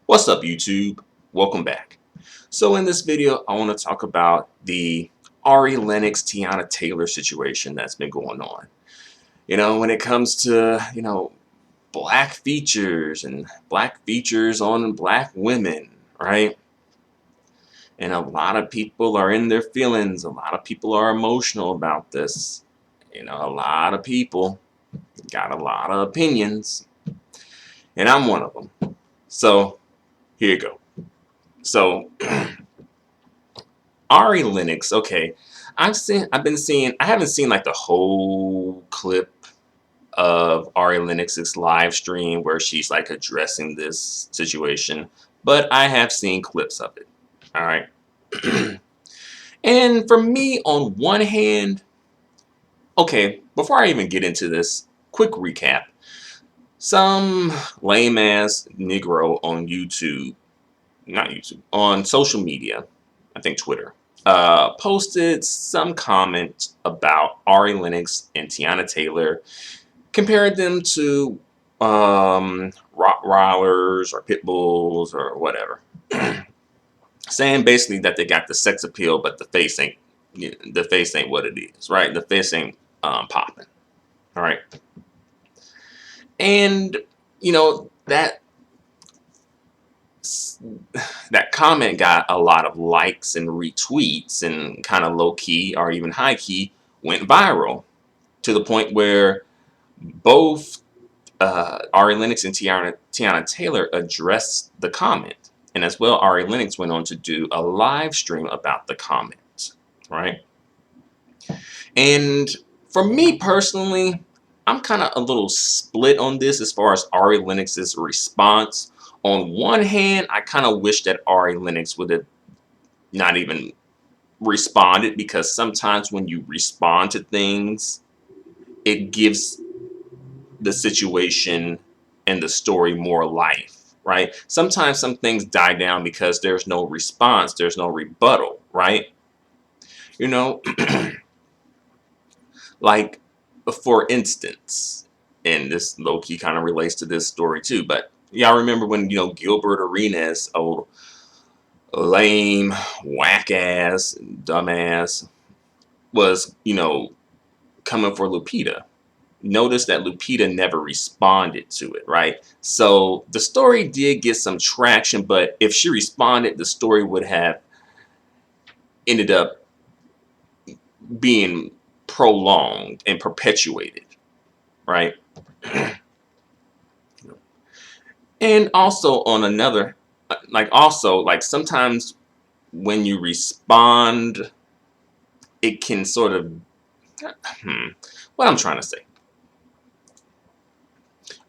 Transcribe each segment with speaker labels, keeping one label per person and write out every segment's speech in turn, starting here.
Speaker 1: What's up, YouTube? Welcome back. So in this video, I want to talk about the Lennox Teyana Taylor situation that's been going on. When it comes to, black features and black features on black women, right? And a lot of people are in their feelings. A lot of people are emotional about this. A lot of people got a lot of opinions, and I'm one of them. So here you go. So Lennox, okay. I've been seeing, I haven't seen like the whole clip of Lennox's live stream where she's like addressing this situation, but I have seen clips of it. All right. And for me, on one hand, okay, before I even get into this, quick recap. Some lame ass Negro on YouTube, not YouTube, on social media, I think Twitter, posted some comment about Lennox and Teyana Taylor, compared them to Rottweilers or Pit Bulls or whatever, saying basically that they got the sex appeal, but the face ain't what it is, right? The face ain't popping, all right. And that comment got a lot of likes and retweets, and kind of low key or even high key went viral to the point where both Lennox and Teyana Taylor addressed the comment. And as well, Lennox went on to do a live stream about the comment, right? And for me personally, I'm kind of a little split on this as far as Lennox's response. On one hand, I kind of wish that Lennox would have not even responded, because sometimes when you respond to things, it gives the situation and the story more life, right? Sometimes some things die down because there's no response, there's no rebuttal, right? You know, like, for instance, and this low-key kind of relates to this story too, but y'all remember when, Gilbert Arenas, old lame, whack-ass, dumbass, was, coming for Lupita. Notice that Lupita never responded to it, right? So the story did get some traction, but if she responded, the story would have ended up being prolonged and perpetuated, right? And also on another, like sometimes when you respond, it can sort of, what I'm trying to say.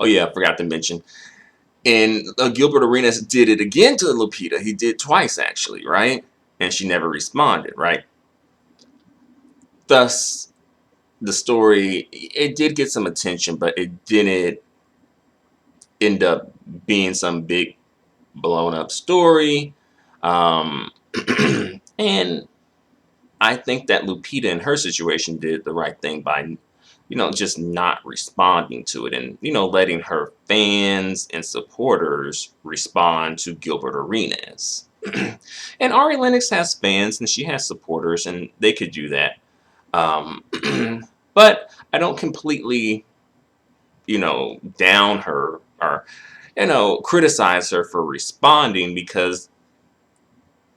Speaker 1: Oh yeah, I forgot to mention. And Gilbert Arenas did it again to Lupita. He did twice, actually, right? And she never responded, right? Thus, the story, it did get some attention, but it didn't end up being some big blown up story. And I think that Lupita in her situation did the right thing by, just not responding to it, and, letting her fans and supporters respond to Gilbert Arenas. And Lennox has fans and she has supporters, and they could do that. But I don't completely, down her or, criticize her for responding, because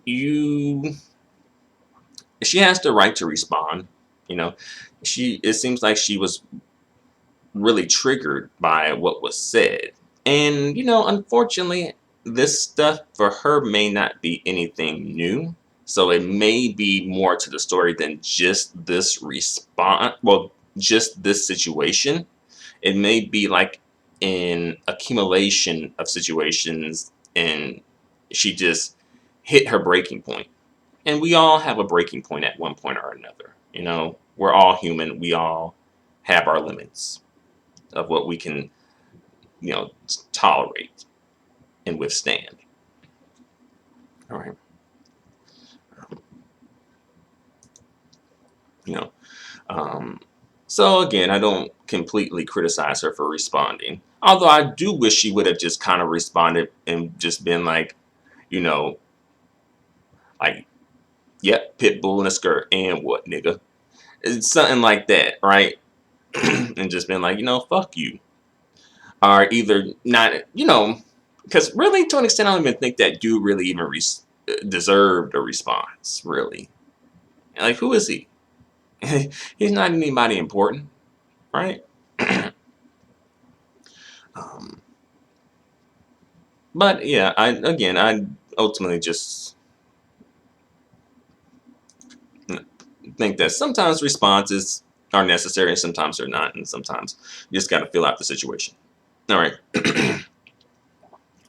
Speaker 1: she has the right to respond. It seems like she was really triggered by what was said. And, unfortunately, this stuff for her may not be anything new. So it may be more to the story than just this response. Well, just this situation. It may be like an accumulation of situations, and she just hit her breaking point. And we all have a breaking point at one point or another. We're all human. We all have our limits of what we can, tolerate and withstand. All right. You know, so again, I don't completely criticize her for responding. Although I do wish she would have just kind of responded and just been like, you know, like, yep, pit bull in a skirt and what, nigga? It's something like that, right? And just been like, fuck you. Or either not, because really, to an extent, I don't even think that dude really even deserved a response, really. Like, who is he? He's not anybody important, right? um, but yeah, I ultimately just think that sometimes responses are necessary and sometimes they're not, and sometimes you just got to fill out the situation. All right.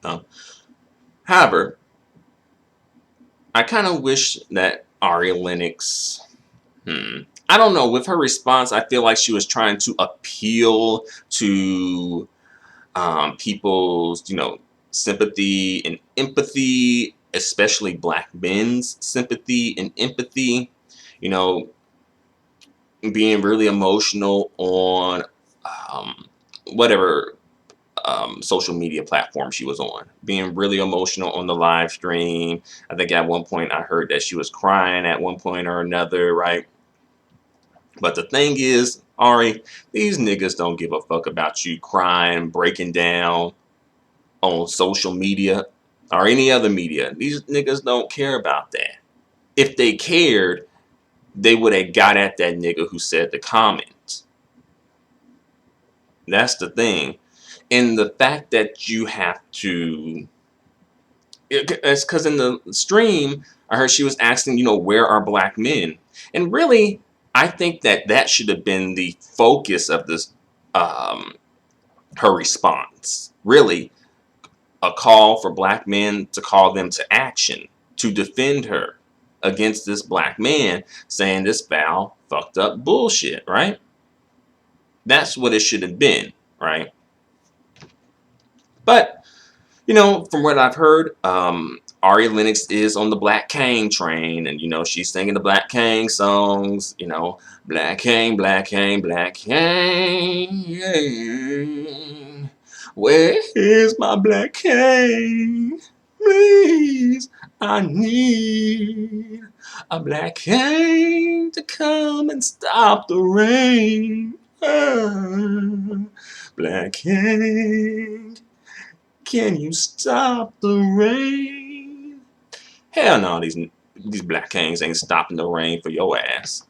Speaker 1: um, However, I kind of wish that Ari Lennox. I don't know. With her response, I feel like she was trying to appeal to people's, sympathy and empathy, especially Black men's sympathy and empathy. You know, being really emotional on whatever social media platform she was on, being really emotional on the live stream. I think at one point I heard that she was crying at one point or another, right? But the thing is, Ari, these niggas don't give a fuck about you crying, breaking down on social media or any other media. These niggas don't care about that. If they cared, they would have got at that nigga who said the comments. That's the thing. And the fact that you have to, it's because in the stream, I heard she was asking, where are Black men? And really, I think that that should have been the focus of this, um, her response. Really, a call for Black men to call them to action, to defend her against this Black man saying this foul, fucked up bullshit, right? That's what it should have been, right? But from what I've heard, Ari Lennox is on the Black Kang train, and she's singing the Black Kang songs. Black Kang, Black Kang, Black Kang. Where is my Black Kang? Please, I need a Black Kang to come and stop the rain. Ah, Black Kang. Can you stop the rain? Hell no, these Black Kings ain't stopping the rain for your ass.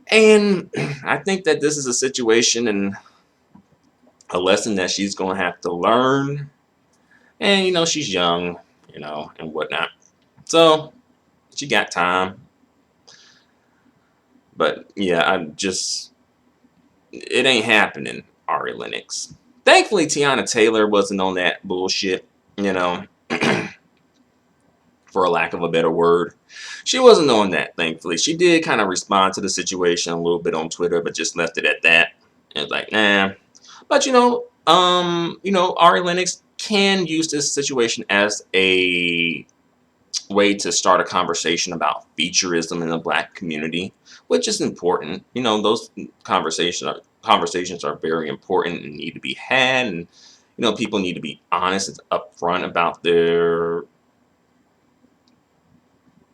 Speaker 1: And I think that this is a situation and a lesson that she's gonna have to learn. And she's young, and whatnot. So she got time. But yeah, it ain't happening, Ari Lennox. Thankfully, Teyana Taylor wasn't on that bullshit, for a lack of a better word. She wasn't on that, thankfully. She did kind of respond to the situation a little bit on Twitter, but just left it at that. And it's like, nah. But Ari Lennox can use this situation as a way to start a conversation about featurism in the Black community, which is important. Those conversations are very important and need to be had, and people need to be honest and upfront about their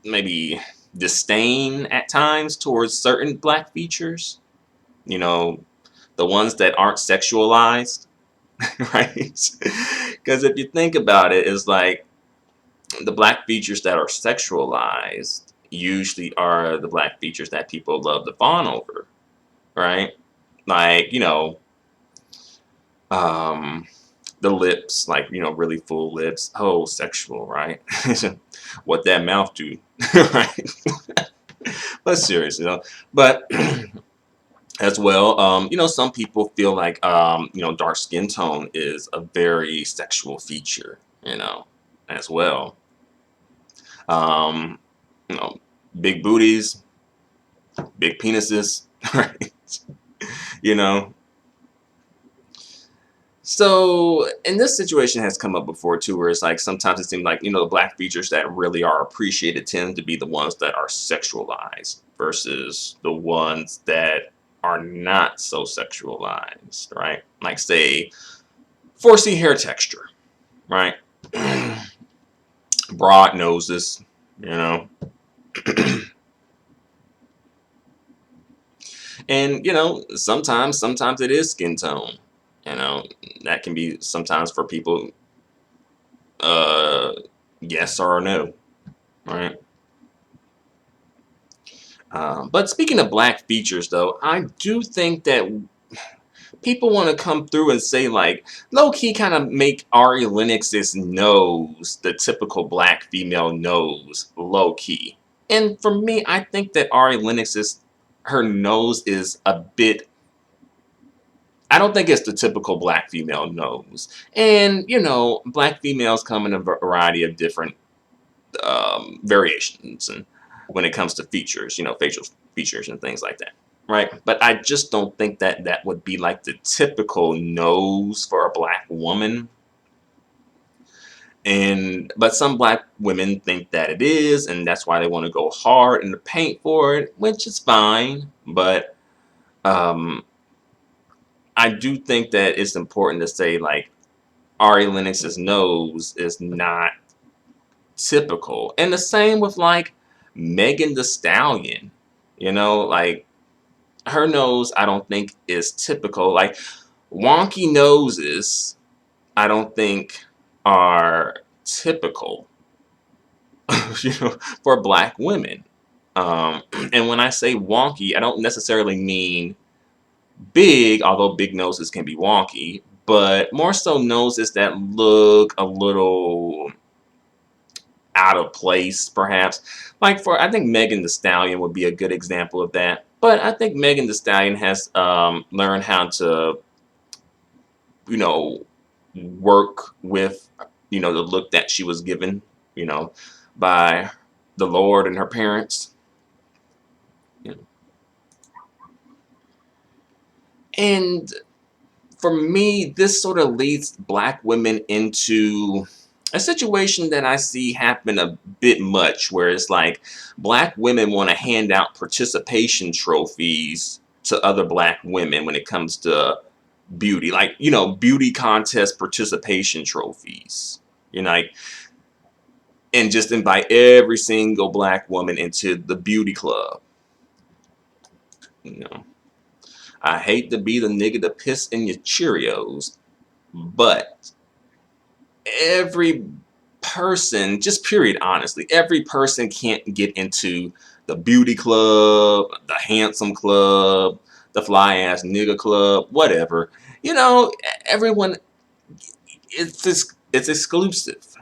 Speaker 1: maybe disdain at times towards certain Black features. The ones that aren't sexualized, right? Because if you think about it, it's like the Black features that are sexualized usually are the Black features that people love to fawn over, right? Like, the lips, like, really full lips. Oh, sexual, right? What that mouth do, right? But seriously, but as well, some people feel like, dark skin tone is a very sexual feature, as well. Um, you know, big booties, big penises, right? you know. So, and this situation has come up before too, where it's like sometimes it seems like, the Black features that really are appreciated tend to be the ones that are sexualized versus the ones that are not so sexualized, right? Like say 4C hair texture, right? Broad noses, you know. And sometimes it is skin tone. You know, that can be sometimes for people uh yes or no, right? But speaking of black features, though, I do think that people want to come through and say, like, low key kind of make Ari Lennox's nose the typical black female nose, low key. And for me, I think that Ari Lennox's her nose is a bit. I don't think it's the typical black female nose. And black females come in a variety of different variations, and when it comes to features, facial features and things like that, right? But I just don't think that that would be like the typical nose for a black woman. And but some black women think that it is, and that's why they want to go hard in the paint for it, which is fine. But um, I do think that it's important to say, like, Ari Lennox's nose is not typical. And the same with like Megan the Stallion. Like her nose I don't think is typical. Like wonky noses I don't think are typical for black women. And when I say wonky, I don't necessarily mean big, although big noses can be wonky, but more so noses that look a little out of place, perhaps. Like I think Megan the Stallion would be a good example of that. But I think Megan the Stallion has learned how to, you know, work with, the look that she was given, by the Lord and her parents. You know. And for me, this sort of leads black women into a situation that I see happen a bit much, where it's like black women want to hand out participation trophies to other black women when it comes to beauty, like, beauty contest participation trophies, like, and just invite every single black woman into the beauty club. You know, I hate to be the nigga to piss in your Cheerios, but every person, just period, honestly, every person can't get into the beauty club, the handsome club, the fly ass nigga club, whatever. Everyone, it's exclusive.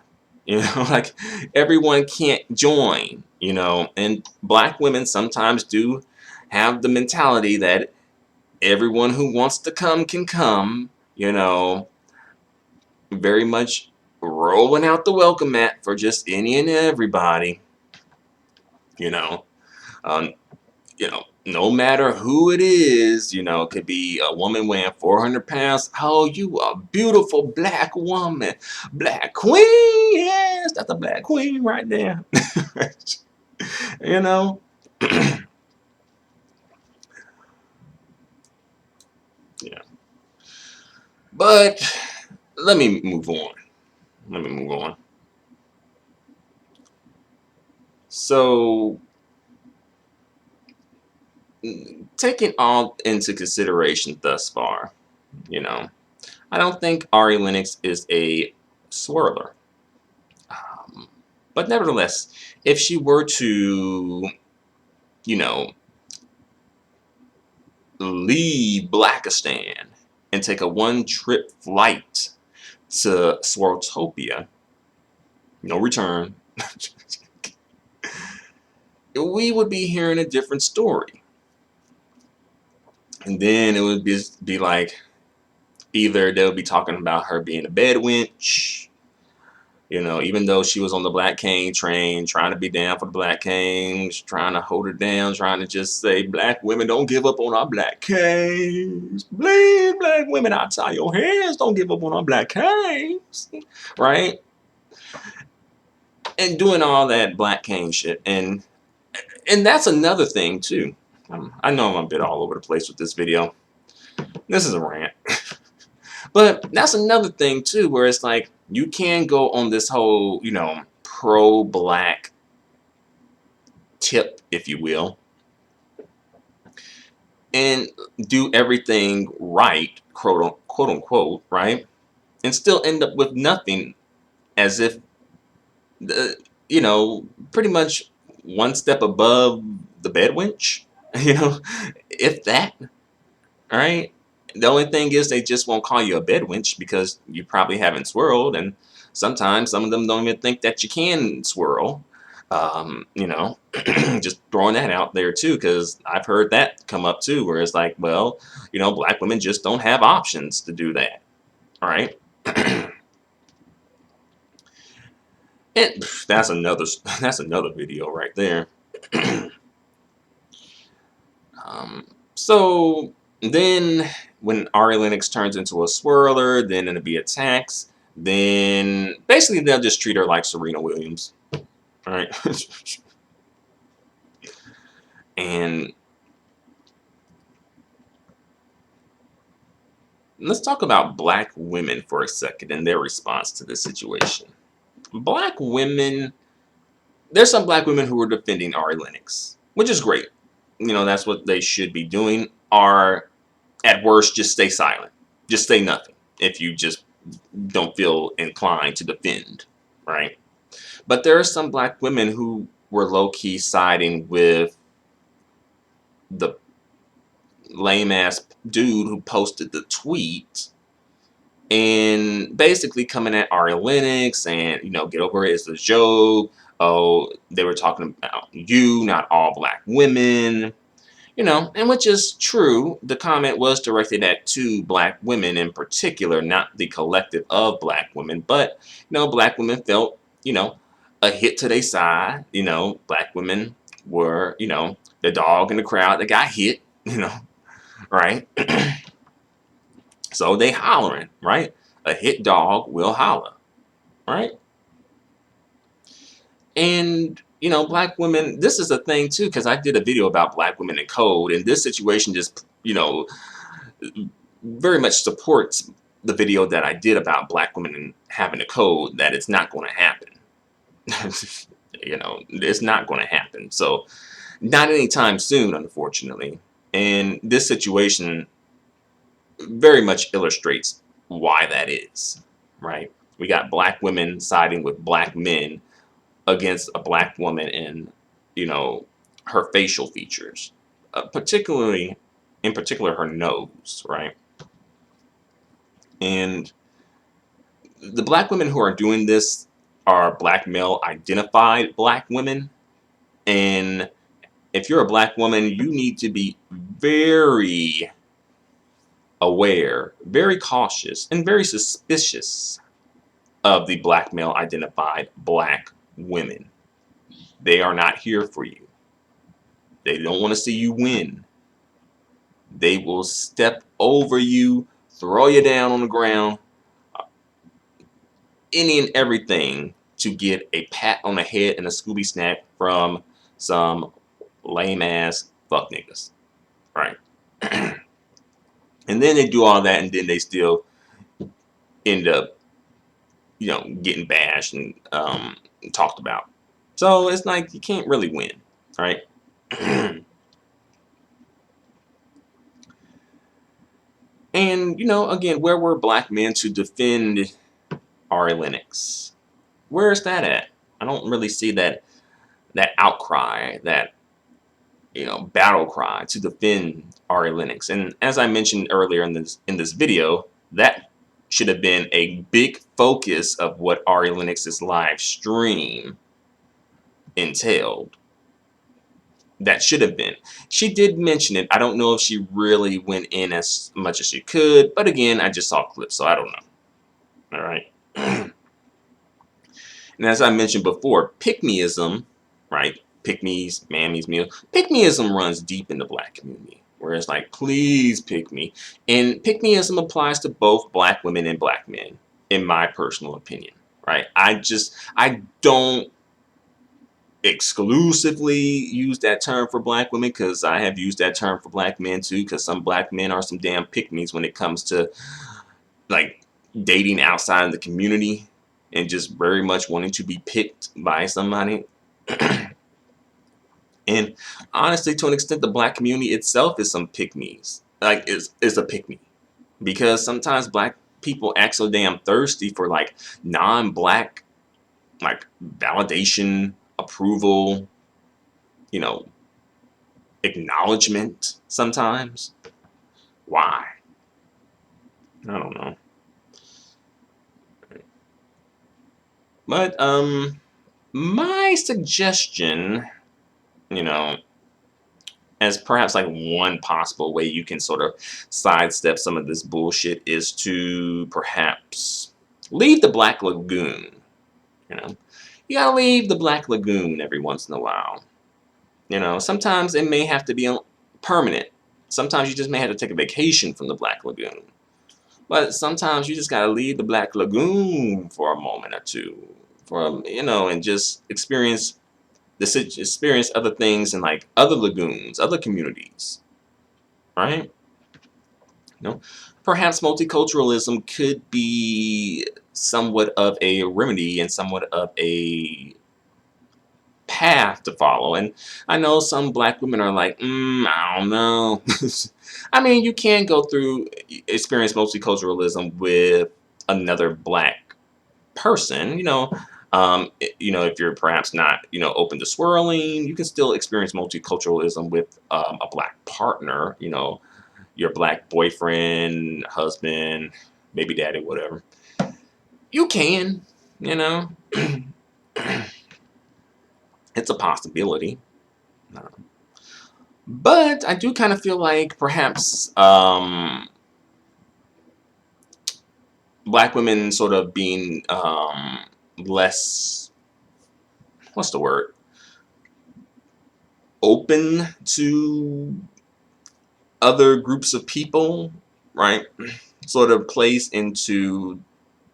Speaker 1: Like everyone can't join. And black women sometimes do have the mentality that everyone who wants to come can come. Very much rolling out the welcome mat for just any and everybody. You know, um, no matter who it is, it could be a woman weighing 400 pounds. Oh, you a beautiful black woman, black queen. Yes, that's a black queen right there. you know, yeah. But let me move on. Let me move on. So, taking all into consideration thus far, I don't think Ari Lennox is a swirler. Um, but nevertheless, if she were to, you know, leave Blackistan and take a one-trip flight to Swirltopia, no return, we would be hearing a different story. And then it would be like, either they'll be talking about her being a bed wench, even though she was on the Black Cane train, trying to be down for the Black Canes, trying to hold her down, trying to just say, black women, don't give up on our Black Canes. Please, black women, I'll tie your hands, don't give up on our Black Canes. Right? And doing all that Black Cane shit. And that's another thing, too. I know I'm a bit all over the place with this video. This is a rant. But that's another thing too, where it's like you can go on this whole, pro-black tip, if you will, and do everything right, quote unquote, right, and still end up with nothing, as if the, pretty much one step above the bed wench, if that. All right. The only thing is they just won't call you a bed wench because you probably haven't swirled, and sometimes some of them don't even think that you can swirl. Just throwing that out there too, because I've heard that come up too, where it's like, well, black women just don't have options to do that. All right. And that's another video right there. So then when Lennox turns into a swirler, then it'll be attacks. Then basically they'll just treat her like Serena Williams. All right. And let's talk about black women for a second and their response to this situation. Black women, there's some black women who are defending Lennox, which is great. That's what they should be doing. Or at worst, just stay silent. Just say nothing if you just don't feel inclined to defend, right? But there are some black women who were low-key siding with the lame-ass dude who posted the tweet and basically coming at Lennox and, get over it, it's a joke. Oh, they were talking about you, not all black women. And which is true. The comment was directed at 2 black women in particular, not the collective of black women. But, black women felt, a hit to their side. Black women were, the dog in the crowd that got hit, right? So they hollering, right? A hit dog will holler, right? And black women, this is a thing too, because I did a video about black women in code, and this situation just, very much supports the video that I did about black women having a code, that it's not going to happen. It's not going to happen. So, not anytime soon, unfortunately. And this situation very much illustrates why that is, right? We got black women siding with black men against a black woman and, her facial features, in particular, her nose, right? And the black women who are doing this are black male identified black women. And if you're a black woman, you need to be very aware, very cautious, and very suspicious of the black male identified black women. They are not here for you. They don't want to see you win. They will step over you, throw you down on the ground, any and everything to get a pat on the head and a Scooby snack from some lame ass fuck niggas, right? And then they do all that, and then they still end up, getting bashed and talked about. So it's like you can't really win, right? And again, where were black men to defend Lennox? Where is that at? I don't really see that outcry, that battle cry to defend Lennox. And as I mentioned earlier in this video, that should have been a big focus of what Lennox's live stream entailed. That should have been. She did mention it. I don't know if she really went in as much as she could, but again, I just saw clips, so I don't know. All right. And as I mentioned before, pick-meism, right? Pick-me's, mammy's meal. Pick-meism runs deep in the black community, where it's like, please pick me. And pick-meism applies to both black women and black men, in my personal opinion, right? I don't exclusively use that term for black women, because I have used that term for black men too, because some black men are some damn pick-me's when it comes to like dating outside of the community and just very much wanting to be picked by somebody. And honestly, to an extent, the black community itself is some pick-me's. Like, is a pick-me. Because sometimes black people act so damn thirsty for like non-black like validation, approval, you know, acknowledgement sometimes. Why? I don't know. But my suggestion, you know, as perhaps like one possible way you can sort of sidestep some of this bullshit is to perhaps leave the Black Lagoon. You know, you gotta leave the Black Lagoon every once in a while. You know, sometimes it may have to be permanent. Sometimes you just may have to take a vacation from the Black Lagoon. But sometimes you just gotta leave the Black Lagoon for a moment or two, for you know, and just experience other things in like other lagoons, other communities, right? You know, perhaps multiculturalism could be somewhat of a remedy and somewhat of a path to follow. And I know some black women are like, I don't know. I mean, you can go through experience multiculturalism with another black person, if you're perhaps not, open to swirling, you can still experience multiculturalism with a black partner, your black boyfriend, husband, maybe daddy, whatever. You can, you know, it's a possibility. But I do kind of feel like perhaps black women sort of being less, what's the word, open to other groups of people, right, sort of plays into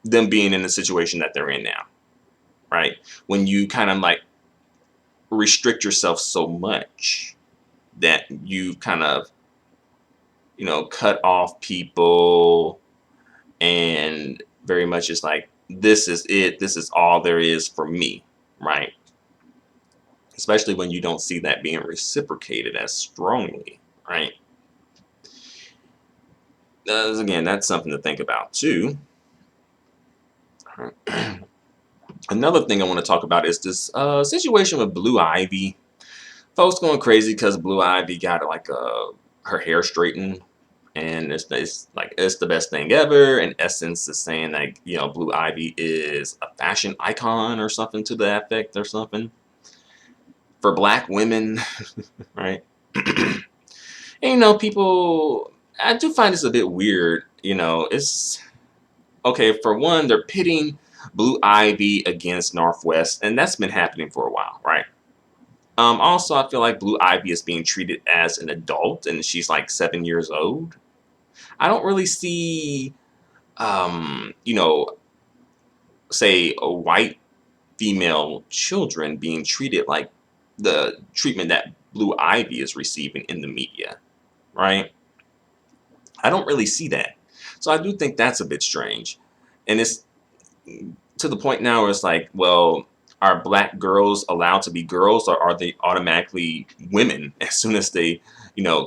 Speaker 1: them being in the situation that they're in now, right? When you kind of like restrict yourself so much that you kind of, cut off people, and very much is like, this is it, this is all there is for me, right? Especially when you don't see that being reciprocated as strongly, right? Again, that's something to think about too. Another thing I want to talk about is this situation with Blue Ivy. Folks going crazy because Blue Ivy got like her hair straightened, and it's like it's the best thing ever. In essence, is saying like Blue Ivy is a fashion icon or something to that effect or something for black women, right? And people, I do find this a bit weird. It's okay. For one, they're pitting Blue Ivy against Northwest, and that's been happening for a while, right? Also, I feel like Blue Ivy is being treated as an adult, and she's like 7 years old. I don't really see, say a white female children being treated like the treatment that Blue Ivy is receiving in the media, right? I don't really see that. So I do think that's a bit strange. And it's to the point now where it's like, well, are black girls allowed to be girls, or are they automatically women as soon as they,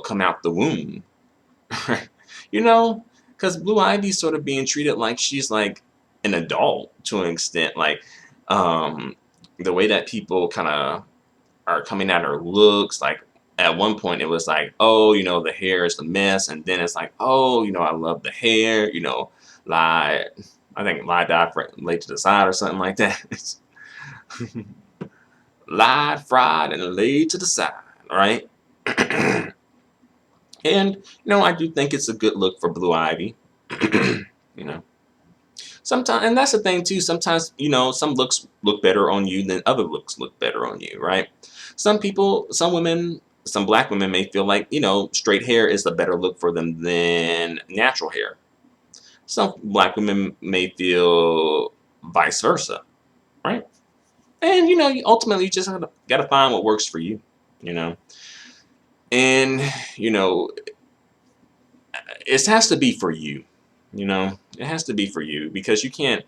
Speaker 1: come out the womb? Because Blue Ivy's sort of being treated like she's like an adult to an extent. Like the way that people kind of are coming at her looks, like at one point it was like, oh, the hair is a mess, and then it's like, oh, I love the hair, lie, I think lie die lay to the side or something like that. Lie, fried, and laid to the side, right? And I do think it's a good look for Blue Ivy. you know Sometimes, and that's the thing too, sometimes some looks look better on you than other looks look better on you, right? Some people, some women, some black women may feel like straight hair is a better look for them than natural hair. Some black women may feel vice versa, right? And you ultimately you just gotta find what works for you. You know, and you know it has to be for you. It has to be for you because you can't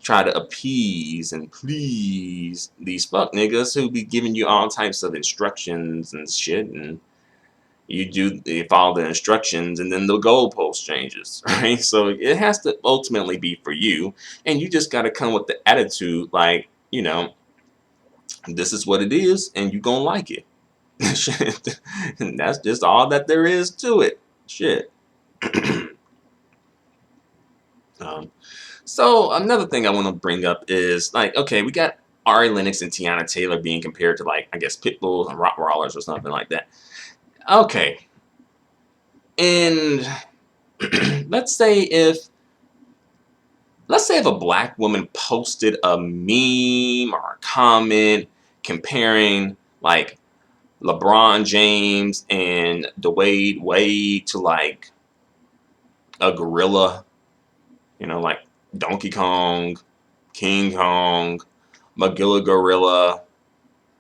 Speaker 1: try to appease and please these fuck niggas who be giving you all types of instructions and shit, and you follow the instructions and then the goalpost changes, right? So it has to ultimately be for you, and you just got to come with the attitude like, this is what it is, and you gonna like it. Shit. And that's just all that there is to it. Shit. um, so another thing I want to bring up is like, okay, we got Ari Lennox and Teyana Taylor being compared to like I guess pit bulls and Rottweilers or something like that. Okay, and let's say if a black woman posted a meme or a comment comparing like LeBron James and Dwayne Wade to like a gorilla, like Donkey Kong, King Kong, Magilla Gorilla,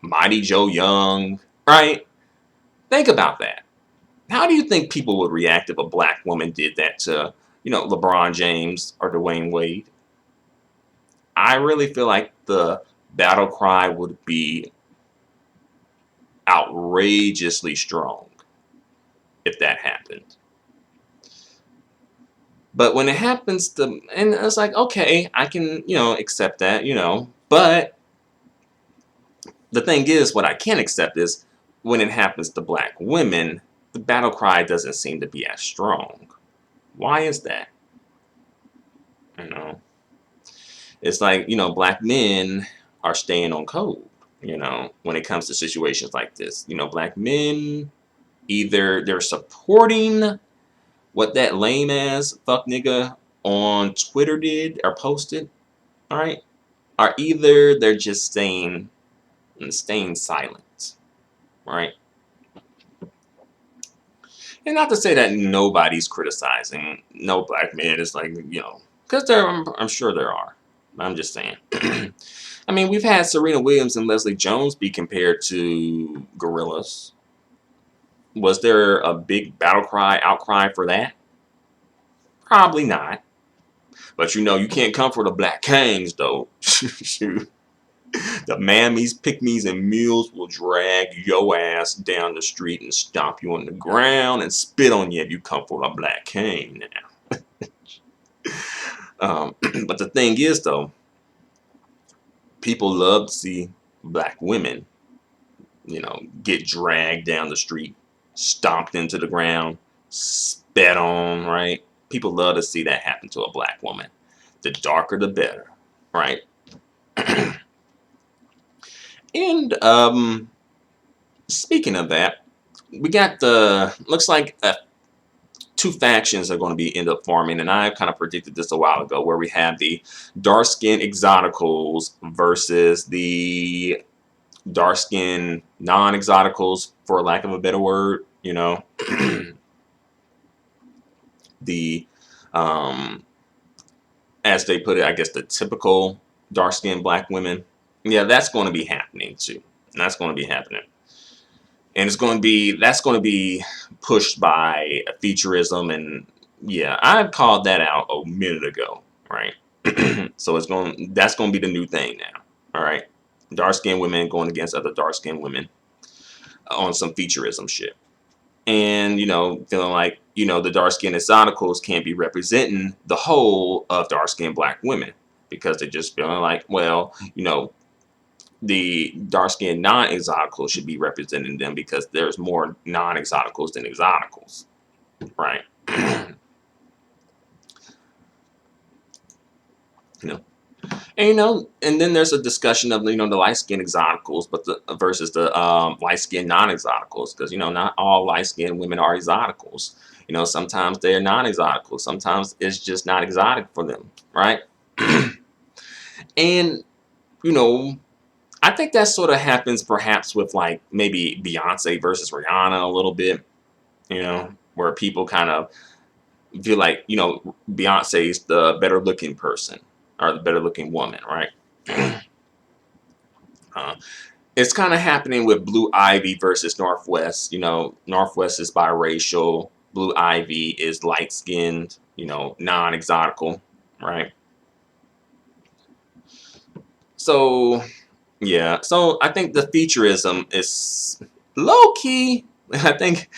Speaker 1: Mighty Joe Young, right? Think about that. How do you think people would react if a black woman did that to, LeBron James or Dwayne Wade? I really feel like the battle cry would be outrageously strong if that happened. But when it happens to, and it's like, okay, I can, accept that, but the thing is, what I can't accept is when it happens to black women, the battle cry doesn't seem to be as strong. Why is that? You know, it's like, black men are staying on code, when it comes to situations like this. Black men, either they're supporting what that lame ass fuck nigga on Twitter did or posted, all right? Or either they're just staying silent, right? And not to say that nobody's criticizing no black man. It's like, because I'm sure there are. I'm just saying. I mean, we've had Serena Williams and Leslie Jones be compared to gorillas. Was there a big outcry for that? Probably not. But you can't come for the black kings, though. Shoot. The mammies, pygmies, and mules will drag your ass down the street and stomp you on the ground and spit on you if you come for the black king now. But the thing is, though, people love to see black women, get dragged down the street, stomped into the ground, spat on, right? People love to see that happen to a black woman. The darker, the better, right? And speaking of that, we got looks like two factions are going to be end up forming, and I kind of predicted this a while ago, where we have the dark skin exoticals versus the dark skin non-exoticals, for lack of a better word. The as they put it, I guess the typical dark skinned black women. Yeah, that's going to be happening too. That's going to be happening. And that's going to be pushed by Featurism, and yeah, I called that out a minute ago, right? So that's going to be the new thing now. All right, dark skinned women going against other dark skinned women on some Featurism shit. And feeling like the dark skinned exoticals can't be representing the whole of dark skinned black women, because they're just feeling like, well, the dark skinned non-exoticals should be representing them because there's more non-exoticals than exoticals, right? you know and then there's a discussion of the light skinned exoticals, but versus the light skinned non-exoticals, because not all light skinned women are exoticals. Sometimes they're non-exoticals, sometimes it's just not exotic for them, right? And I think that sort of happens perhaps with like maybe Beyonce versus Rihanna a little bit, where people kind of feel like, Beyonce's the better looking person or the better looking woman, right? Uh, it's kind of happening with Blue Ivy versus Northwest. You know, Northwest is biracial. Blue Ivy is light skinned. You know, non-exotical, right? So yeah, so I think the featureism is low key. I think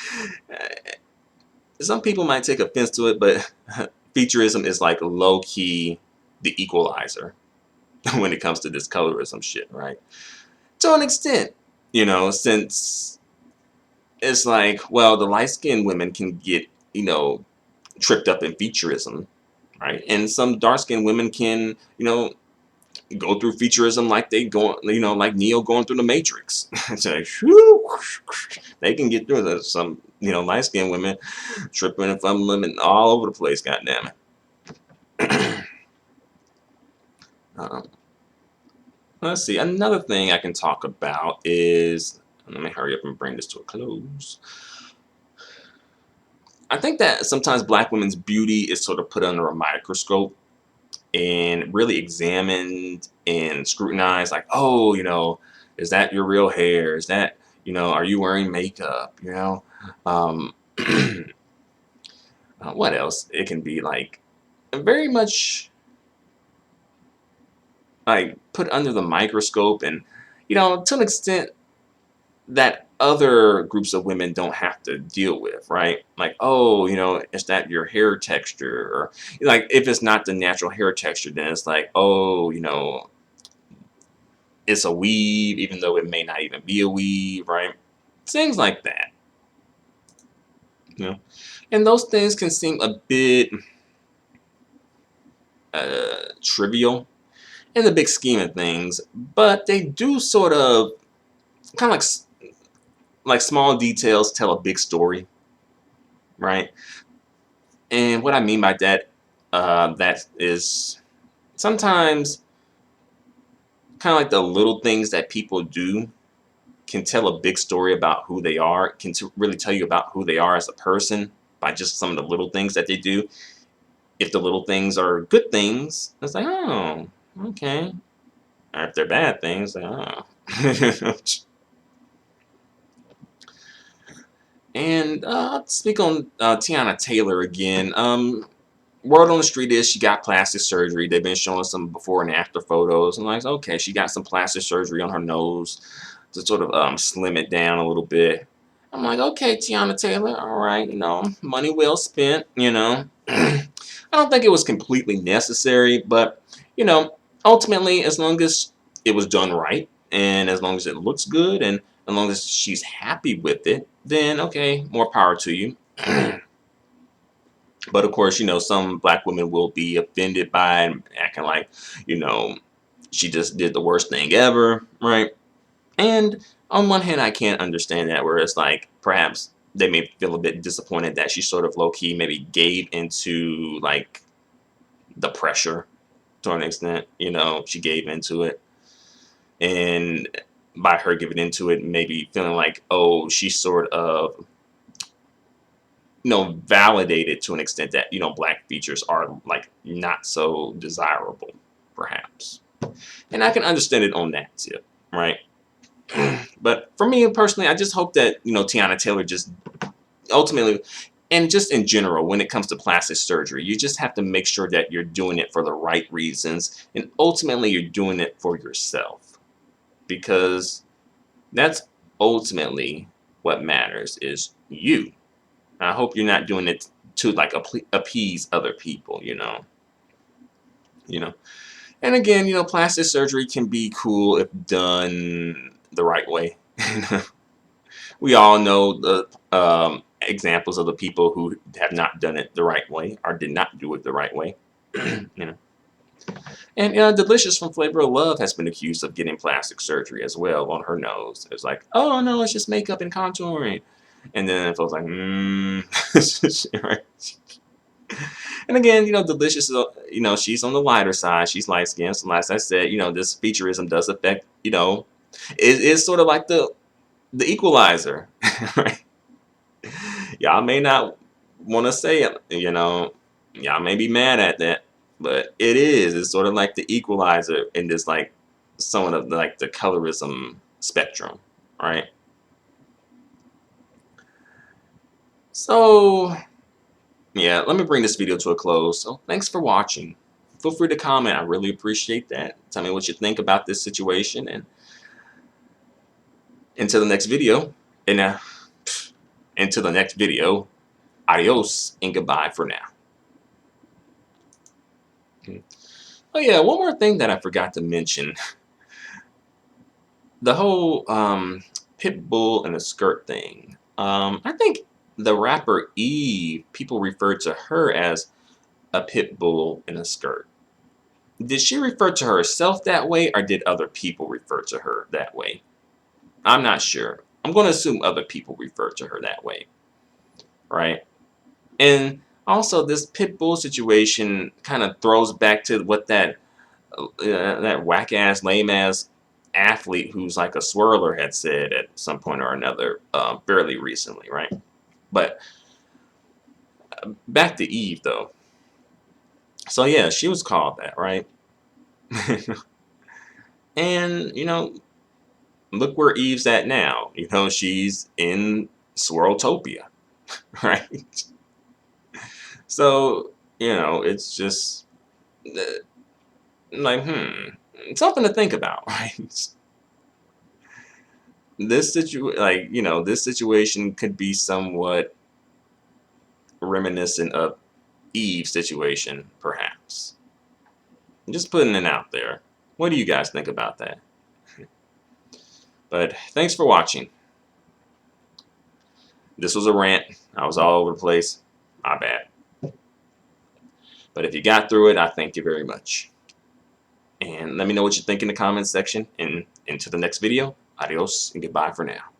Speaker 1: some people might take offense to it, but featureism is like low key the equalizer when it comes to this colorism shit, right? To an extent, you know, since it's like, well, the light skinned women can get, you know, tripped up in featureism, right? And some dark skinned women can, you know, go through featureism like they go, you know, like Neo going through the Matrix. It's like, whew, they can get through this. Some, you know, light skinned women tripping and fumbling and all over the place. Goddamn it. um, let's see. Another thing I can talk about is, let me hurry up and bring this to a close. I think that sometimes black women's beauty is sort of put under a microscope and really examined and scrutinized, like, oh, you know, is that your real hair? Is that, you know, are you wearing makeup? You know, um, what else? It can be like very much like put under the microscope, and you know, to an extent that other groups of women don't have to deal with, right? Like, oh, you know, is that your hair texture? Or like, if it's not the natural hair texture, then it's like, oh, you know, it's a weave, even though it may not even be a weave, right? Things like that, you know. And those things can seem a bit trivial in the big scheme of things, but they do sort of kind of like small details tell a big story, right? And what I mean by that, that is sometimes kind of like the little things that people do can tell a big story about who they are, can really tell you about who they are as a person by just some of the little things that they do. If the little things are good things, it's like, oh, okay. Or if they're bad things, like, oh. And speak on Teyana Taylor again. Word on the street is she got plastic surgery. They've been showing some before and after photos, and like, okay, she got some plastic surgery on her nose to sort of slim it down a little bit. I'm like, okay, Teyana Taylor, all right, you know, money well spent, you know. I don't think it was completely necessary, but you know, ultimately, as long as it was done right, and as long as it looks good, and as long as she's happy with it, then okay, more power to you. But of course, you know, some black women will be offended by it, acting like, you know, she just did the worst thing ever, right? And on one hand, I can't understand that, where it's like perhaps they may feel a bit disappointed that she sort of low key maybe gave into like the pressure to an extent, you know, she gave into it. And by her giving into it, maybe feeling like, oh, she sort of, you know, validated to an extent that, you know, black features are like not so desirable, perhaps. And I can understand it on that tip, right? But for me personally, I just hope that, you know, Teyana Taylor just ultimately, and just in general, when it comes to plastic surgery, you just have to make sure that you're doing it for the right reasons, and ultimately you're doing it for yourself, because that's ultimately what matters is you. I hope you're not doing it to like appease other people, you know. You know. And again, you know, plastic surgery can be cool if done the right way. We all know the examples of the people who have not done it the right way or did not do it the right way. You know. And Delicious from Flavor of Love has been accused of getting plastic surgery as well on her nose. It's like, oh no, it's just makeup and contouring. And then it feels like, right? And again, you know, Delicious, you know, she's on the lighter side. She's light skinned. So, as I said, you know, this featureism does affect, you know, it is sort of like the equalizer, right? Y'all may not want to say it, you know, y'all may be mad at that, but it is. It's sort of like the equalizer in this, like, somewhat of like the colorism spectrum, right? So yeah, let me bring this video to a close. So thanks for watching. Feel free to comment. I really appreciate that. Tell me what you think about this situation, and until the next video, and until the next video, adios and goodbye for now. Oh yeah, one more thing that I forgot to mention. The whole pit bull and a skirt thing. I think the rapper Eve, people refer to her as a pit bull in a skirt. Did she refer to herself that way, or did other people refer to her that way? I'm not sure. I'm going to assume other people refer to her that way, right? And also, this pit bull situation kind of throws back to what that whack ass, lame ass athlete who's like a swirler had said at some point or another, fairly recently, right? But back to Eve though. So yeah, she was called that, right? And look where Eve's at now. She's in Swirltopia, right? So it's just like something to think about, right? This situation could be somewhat reminiscent of Eve's situation, perhaps. I'm just putting it out there. What do you guys think about that? But thanks for watching. This was a rant. I was all over the place. My bad. But if you got through it, I thank you very much. And let me know what you think in the comments section. And until the next video, adios and goodbye for now.